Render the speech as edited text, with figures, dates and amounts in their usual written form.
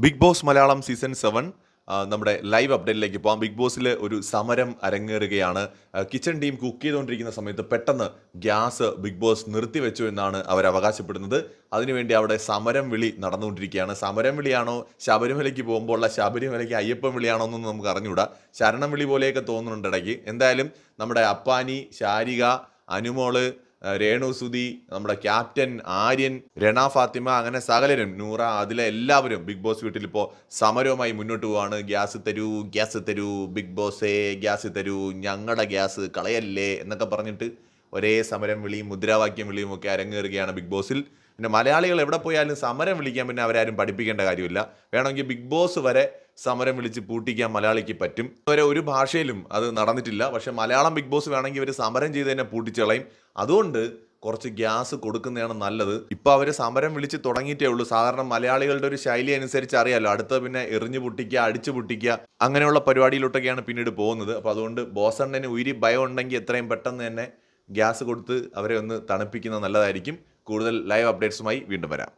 Big boss Malayalam season 7 നമ്മുടെ live അപ്ഡേറ്റിലേക്ക് പോകാം. Big ബോസിൽ ഒരു സമരം അരങ്ങേറുകയാണ്. കിച്ചൺ ടീം കുക്ക് ചെയ്തുകൊണ്ടിരിക്കുന്ന സമയത്ത് പെട്ടെന്ന് ഗ്യാസ് ബിഗ് ബോസ് നിർത്തിവെച്ചു എന്നാണ് അവർ അവകാശപ്പെടുന്നത്. അതിനുവേണ്ടി അവിടെ സമരം വിളി നടന്നുകൊണ്ടിരിക്കുകയാണ്. സമരം വിളിയാണോ ശബരിമലയ്ക്ക് പോകുമ്പോൾ ഉള്ള ശബരിമലയ്ക്ക് അയ്യപ്പൻ വിളിയാണോ എന്നൊന്നും നമുക്ക് അറിഞ്ഞുകൂടാ. ശരണം വിളി പോലെയൊക്കെ തോന്നുന്നുണ്ട് ഇടയ്ക്ക്. എന്തായാലും നമ്മുടെ അപ്പാനി, ശാരിക, അനുമോള്, രേണു സുധി, നമ്മുടെ ക്യാപ്റ്റൻ ആര്യൻ, രണ ഫാത്തിമ, അങ്ങനെ സകലരും, നൂറ, അതിലെ എല്ലാവരും ബിഗ് ബോസ് വീട്ടിൽ ഇപ്പോൾ സമരവുമായി മുന്നോട്ട് പോവാണ്. ഗ്യാസ് തരൂ, ഗ്യാസ് തരൂ, ബിഗ് ബോസേ ഗ്യാസ് തരൂ, ഞങ്ങളുടെ ഗ്യാസ് കളയല്ലേ എന്നൊക്കെ പറഞ്ഞിട്ട് ഒരേ സമരം വിളിയും മുദ്രാവാക്യം വിളിയും ഒക്കെ അരങ്ങേറുകയാണ് ബിഗ് ബോസിൽ. പിന്നെ മലയാളികൾ എവിടെ പോയാലും സമരം വിളിക്കാൻ പിന്നെ അവരാരും പഠിപ്പിക്കേണ്ട കാര്യമില്ല. വേണമെങ്കിൽ ബിഗ് ബോസ് വരെ സമരം വിളിച്ച് പൂട്ടിക്കാൻ മലയാളിക്ക് പറ്റും. വരെ ഒരു ഭാഷയിലും അത് നടന്നിട്ടില്ല. പക്ഷെ മലയാളം ബിഗ് ബോസ് വേണമെങ്കിൽ ഇവർ സമരം ചെയ്ത് തന്നെ പൂട്ടിച്ചളയും. അതുകൊണ്ട് കുറച്ച് ഗ്യാസ് കൊടുക്കുന്നതാണ് നല്ലത്. ഇപ്പോൾ അവർ സമരം വിളിച്ച് തുടങ്ങിയിട്ടേ ഉള്ളൂ. സാധാരണ മലയാളികളുടെ ഒരു ശൈലി അനുസരിച്ച് അറിയാമല്ലോ, അടുത്ത പിന്നെ എറിഞ്ഞു പൊട്ടിക്കുക, അടിച്ചു പൊട്ടിക്കുക, അങ്ങനെയുള്ള പരിപാടിയിലോട്ടൊക്കെയാണ് പിന്നീട് പോകുന്നത്. അപ്പോൾ അതുകൊണ്ട് ബോസണ്ണന് ഉയിരി ഭയം ഉണ്ടെങ്കിൽ എത്രയും പെട്ടെന്ന് തന്നെ ഗ്യാസ് കൊടുത്ത് അവരെ ഒന്ന് തണുപ്പിക്കുന്നത് നല്ലതായിരിക്കും. കൂടുതൽ ലൈവ് അപ്ഡേറ്റ്സുമായി വീണ്ടും വരാം.